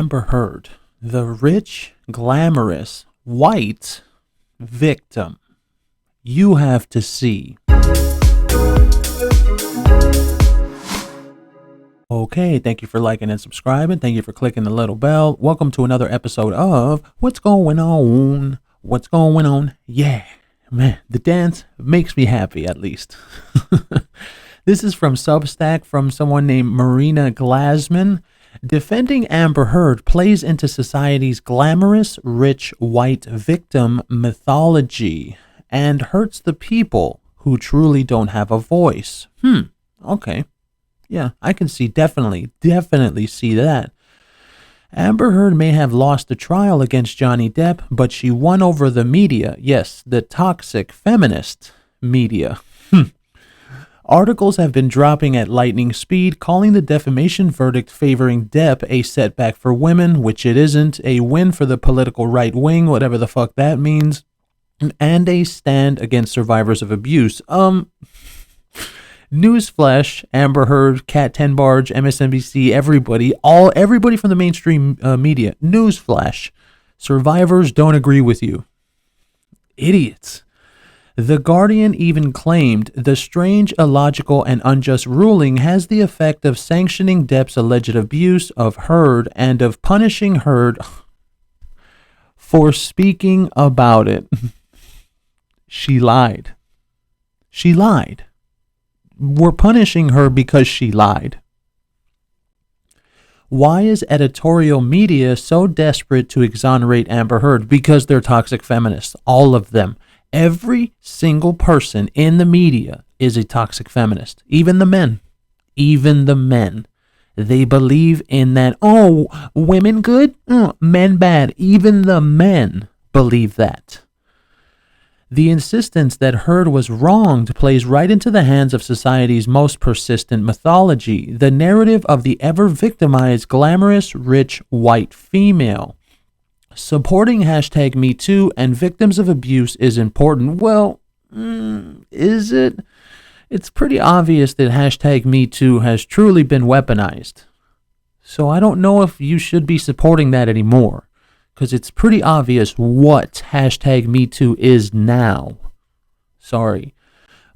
Amber Heard, the rich, glamorous, white victim. You have to see. Okay, thank you for liking and subscribing. Thank you for clicking the little bell. Welcome to another episode of What's Going On? What's going on? Yeah, man, the dance makes me happy, at least. This is from Substack from someone named Marina Glasman. Defending Amber Heard plays into society's glamorous, rich, white victim mythology and hurts the people who truly don't have a voice. Okay. Yeah, I can see, definitely see that. Amber Heard may have lost the trial against Johnny Depp, but she won over the media. Yes, the toxic feminist media. Articles have been dropping at lightning speed, calling the defamation verdict favoring Depp a setback for women, which it isn't, a win for the political right wing, whatever the fuck that means, and a stand against survivors of abuse. Newsflash, Amber Heard, Cat 10 Barge, MSNBC, everybody from the mainstream media. Newsflash, survivors don't agree with you. Idiots. The Guardian even claimed the strange, illogical, and unjust ruling has the effect of sanctioning Depp's alleged abuse of Heard and of punishing Heard for speaking about it. She lied. She lied. We're punishing her because she lied. Why is editorial media so desperate to exonerate Amber Heard? Because they're toxic feminists. All of them. Every single person in the media is a toxic feminist. Even the men. Even the men. They believe in that, oh, women good, men bad. Even the men believe that. The insistence that Heard was wronged plays right into the hands of society's most persistent mythology, the narrative of the ever-victimized, glamorous, rich, white female. Supporting hashtag MeToo and victims of abuse is important. Well, is it? It's pretty obvious that hashtag MeToo has truly been weaponized. So I don't know if you should be supporting that anymore, because it's pretty obvious what hashtag MeToo is now. Sorry.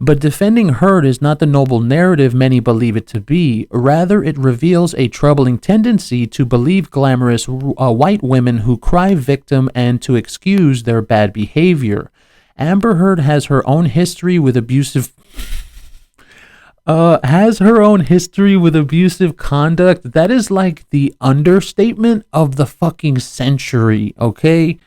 But defending Heard is not the noble narrative many believe it to be. Rather, it reveals a troubling tendency to believe glamorous white women who cry victim and to excuse their bad behavior. Amber Heard has her own history with abusive conduct. That is like the understatement of the fucking century, okay?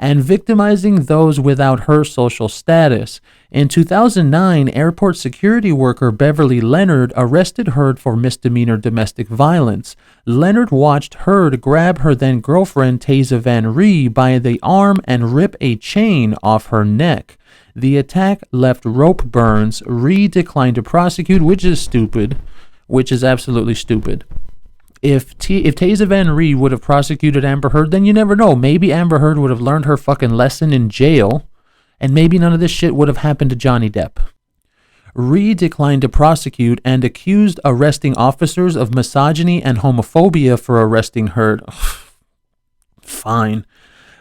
And victimizing those without her social status. In 2009, airport security worker Beverly Leonard arrested Heard for misdemeanor domestic violence. Leonard watched Heard grab her then-girlfriend Taza Van Ree by the arm and rip a chain off her neck. The attack left rope burns. Ree declined to prosecute, which is stupid, which is absolutely stupid. If Taza Van Ree would have prosecuted Amber Heard, then you never know. Maybe Amber Heard would have learned her fucking lesson in jail, and maybe none of this shit would have happened to Johnny Depp. Ree declined to prosecute and accused arresting officers of misogyny and homophobia for arresting Heard. Fine.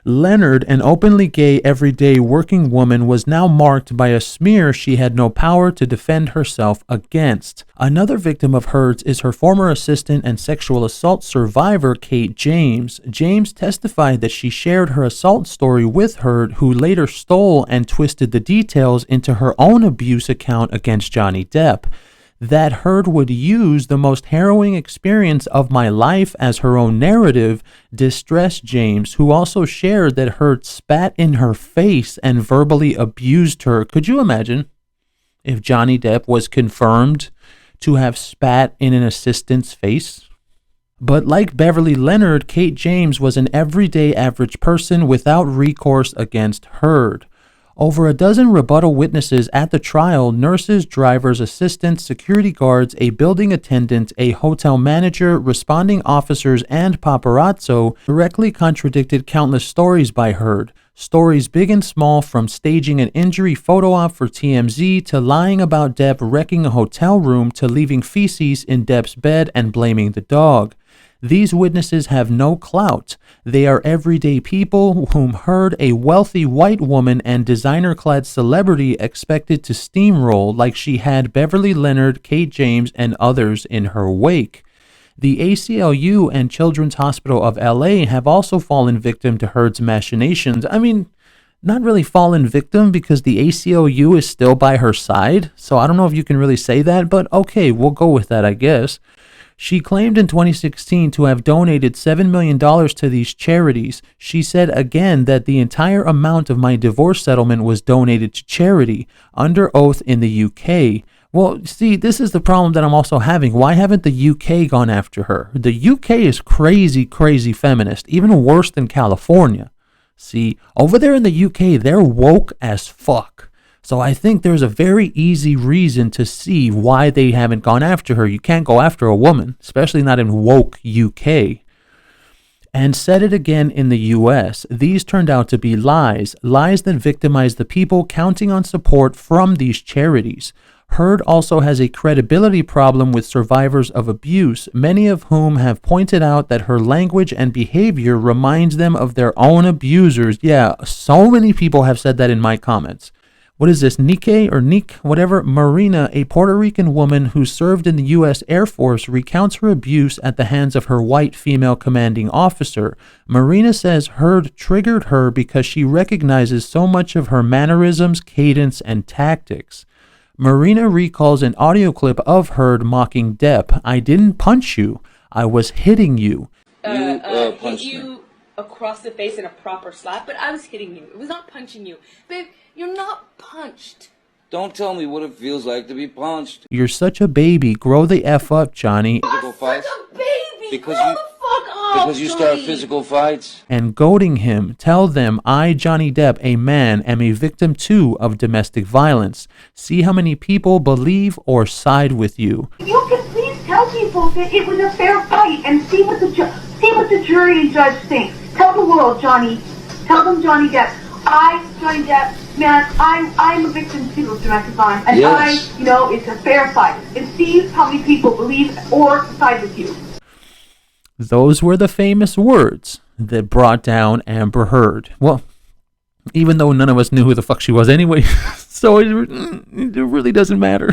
Leonard, an openly gay, everyday working woman, was now marked by a smear she had no power to defend herself against. Another victim of Heard's is her former assistant and sexual assault survivor, Kate James. James testified that she shared her assault story with Heard, who later stole and twisted the details into her own abuse account against Johnny Depp. That Heard would use the most harrowing experience of my life as her own narrative distressed James, who also shared that Heard spat in her face and verbally abused her. Could you imagine if Johnny Depp was confirmed to have spat in an assistant's face? But like Beverly Leonard, Kate James was an everyday average person without recourse against Heard. Over a dozen rebuttal witnesses at the trial, nurses, drivers, assistants, security guards, a building attendant, a hotel manager, responding officers, and paparazzo directly contradicted countless stories by Heard. Stories big and small, from staging an injury photo op for TMZ to lying about Depp wrecking a hotel room to leaving feces in Depp's bed and blaming the dog. These witnesses have no clout. They are everyday people whom Heard, a wealthy white woman and designer-clad celebrity, expected to steamroll like she had Beverly Leonard, Kate James, and others in her wake. The ACLU and Children's Hospital of LA have also fallen victim to Heard's machinations. I mean, not really fallen victim because the ACLU is still by her side, so I don't know if you can really say that, but okay, we'll go with that, I guess. She claimed in 2016 to have donated $7 million to these charities. She said again that the entire amount of my divorce settlement was donated to charity, under oath in the UK. Well, see, this is the problem that I'm also having. Why haven't the UK gone after her? The UK is crazy, crazy feminist, even worse than California. See, over there in the UK, they're woke as fuck. So I think there's a very easy reason to see why they haven't gone after her. You can't go after a woman, especially not in woke UK. And said it again in the US. These turned out to be lies that victimize the people counting on support from these charities. Heard also has a credibility problem with survivors of abuse, many of whom have pointed out that her language and behavior reminds them of their own abusers. Yeah, so many people have said that in my comments. What is this, Nike or Nick, whatever? Marina, a Puerto Rican woman who served in the U.S. Air Force, recounts her abuse at the hands of her white female commanding officer. Marina says Heard triggered her because she recognizes so much of her mannerisms, cadence, and tactics. Marina recalls an audio clip of Heard mocking Depp. I didn't punch you. I was hitting you. Hit you across the face in a proper slap, but I was hitting you. It was not punching you. Babe, you're not punched. Don't tell me what it feels like to be punched. You're such a baby. Grow the F up, Johnny. Physical fights? Such a baby! Because Grow you- the fuck up, Because you start Johnny. physical fights? And goading him. Tell them I, Johnny Depp, a man, am a victim too of domestic violence. See how many people believe or side with you. You can please tell people that it was a fair fight and see what the jury and judge think. Tell the world, Johnny. Tell them, Johnny Depp. Johnny Depp, man, I'm a victim too of domestic violence, and Yes. it's a fair fight. And see how many people believe or side with you. Those were the famous words that brought down Amber Heard. Well, even though none of us knew who the fuck she was anyway, so it really doesn't matter.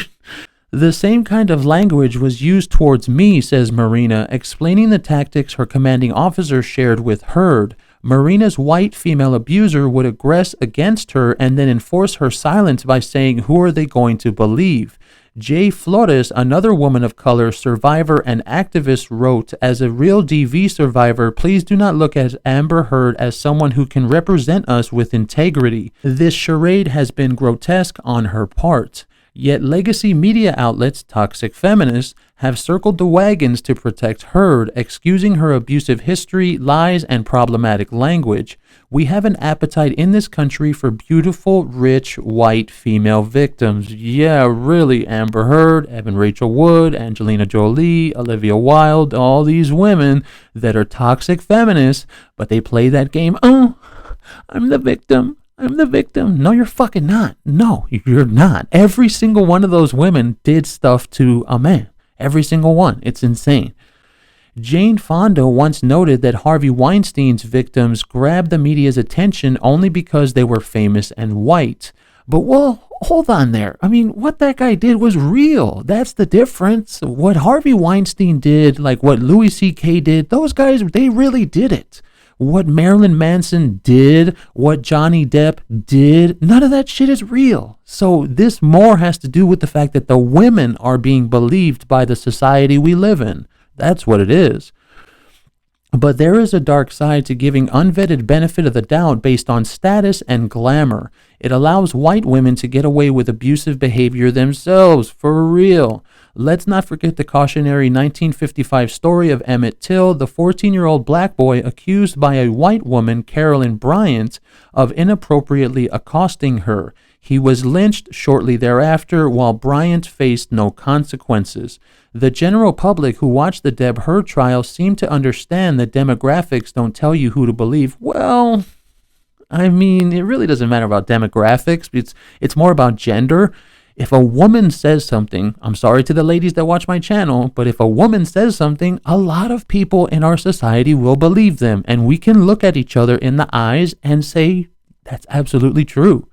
The same kind of language was used towards me, says Marina, explaining the tactics her commanding officer shared with Heard. Marina's white female abuser would aggress against her and then enforce her silence by saying, who are they going to believe? Jay Flores, another woman of color, survivor and activist, wrote, as a real DV survivor, please do not look at Amber Heard as someone who can represent us with integrity. This charade has been grotesque on her part. Yet legacy media outlets, toxic feminists, have circled the wagons to protect Heard, excusing her abusive history, lies, and problematic language. We have an appetite in this country for beautiful, rich, white female victims. Yeah, really, Amber Heard, Evan Rachel Wood, Angelina Jolie, Olivia Wilde, all these women that are toxic feminists, but they play that game, oh, I'm the victim. I'm the victim. No, you're fucking not. No, you're not. Every single one of those women did stuff to a man. Every single one. It's insane. Jane Fonda once noted that Harvey Weinstein's victims grabbed the media's attention only because they were famous and white. But, well, hold on there. I mean, what that guy did was real. That's the difference. What Harvey Weinstein did, like what Louis C.K. did, those guys, they really did it. What Marilyn Manson did, what Johnny Depp did, none of that shit is real. So this more has to do with the fact that the women are being believed by the society we live in. That's what it is. But there is a dark side to giving unvetted benefit of the doubt based on status and glamour. It allows white women to get away with abusive behavior themselves, for real. Let's not forget the cautionary 1955 story of Emmett Till, the 14-year-old black boy accused by a white woman, Carolyn Bryant, of inappropriately accosting her. He was lynched shortly thereafter, while Bryant faced no consequences. The general public who watched the Deb Heard trial seemed to understand that demographics don't tell you who to believe. Well, I mean, it really doesn't matter about demographics. It's more about gender. If a woman says something, I'm sorry to the ladies that watch my channel, but if a woman says something, a lot of people in our society will believe them. And we can look at each other in the eyes and say, that's absolutely true.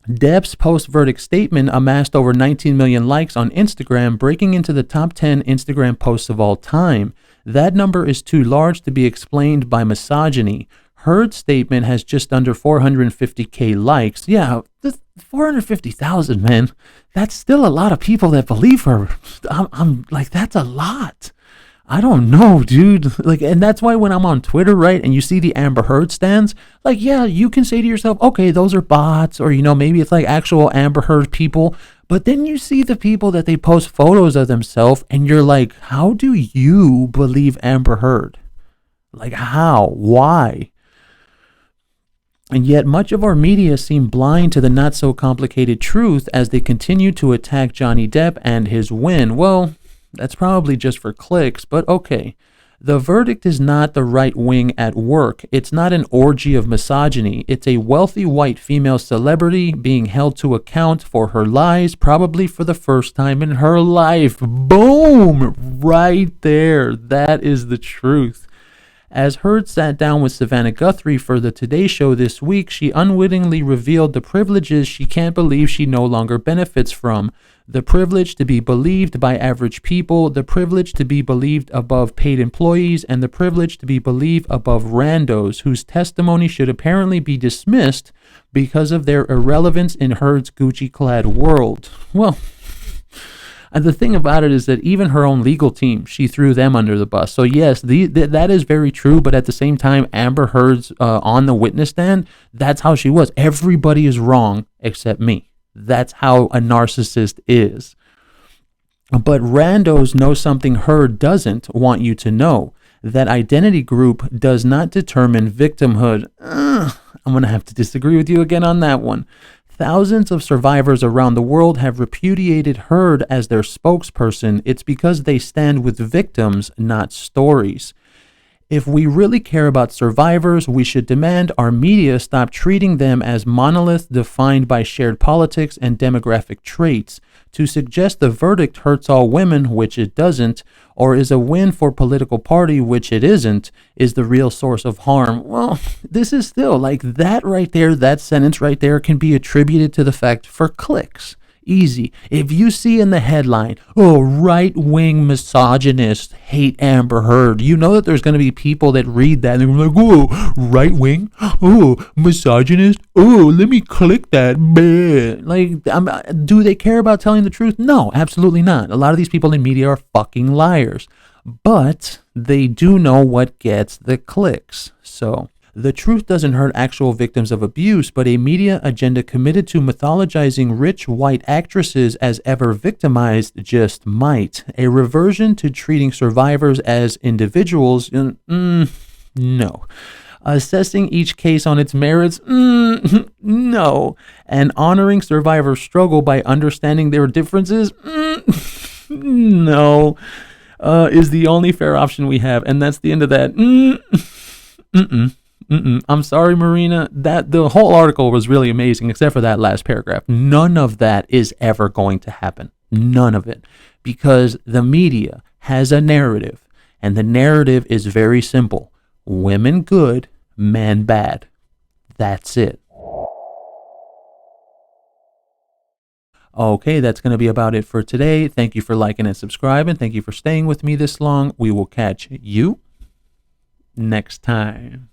Depp's post-verdict statement amassed over 19 million likes on Instagram, breaking into the top 10 Instagram posts of all time. That number is too large to be explained by misogyny. Heard's statement has just under 450k likes. Yeah, 450,000, man. That's still a lot of people that believe her. I'm like, that's a lot. I don't know, dude. Like, and that's why when I'm on Twitter, right, and you see the Amber Heard stands, like, yeah, you can say to yourself, okay, those are bots, or, you know, maybe it's like actual Amber Heard people. But then you see the people that they post photos of themselves, and you're like, how do you believe Amber Heard? Like, how? Why? And yet much of our media seem blind to the not so complicated truth as they continue to attack Johnny Depp and his win. Well, that's probably just for clicks, but okay. The verdict is not the right wing at work. It's not an orgy of misogyny. It's a wealthy white female celebrity being held to account for her lies, probably for the first time in her life. Boom! Right there. That is the truth. As Heard sat down with Savannah Guthrie for the Today Show this week, she unwittingly revealed the privileges she can't believe she no longer benefits from. The privilege to be believed by average people, the privilege to be believed above paid employees, and the privilege to be believed above randos whose testimony should apparently be dismissed because of their irrelevance in Heard's Gucci-clad world. Well, and the thing about it is that even her own legal team, she threw them under the bus. So yes, that is very true. But at the same time, Amber Heard's on the witness stand, that's how she was. Everybody is wrong except me. That's how a narcissist is. But randos know something Heard doesn't want you to know. That identity group does not determine victimhood. I'm going to have to disagree with you again on that one. Thousands of survivors around the world have repudiated Heard as their spokesperson. It's because they stand with victims, not stories. If we really care about survivors, we should demand our media stop treating them as monoliths defined by shared politics and demographic traits. To suggest the verdict hurts all women, which it doesn't, or is a win for political party, which it isn't, is the real source of harm. Well, this is still like that right there, that sentence right there can be attributed to the fact for clicks. Easy. If you see in the headline, oh, right-wing misogynists hate Amber Heard, you know that there's going to be people that read that and they're like, oh, right-wing, oh, misogynist, oh, let me click that. Like, do they care about telling the truth? No, absolutely not. A lot of these people in media are fucking liars, but they do know what gets the clicks. So the truth doesn't hurt actual victims of abuse, but a media agenda committed to mythologizing rich white actresses as ever victimized just might. A reversion to treating survivors as individuals, no. Assessing each case on its merits, no. And honoring survivors' struggle by understanding their differences, no. Is the only fair option we have, and that's the end of that. I'm sorry, Marina. The whole article was really amazing, except for that last paragraph. None of that is ever going to happen. None of it. Because the media has a narrative, and the narrative is very simple. Women good, men bad. That's it. Okay, that's going to be about it for today. Thank you for liking and subscribing. Thank you for staying with me this long. We will catch you next time.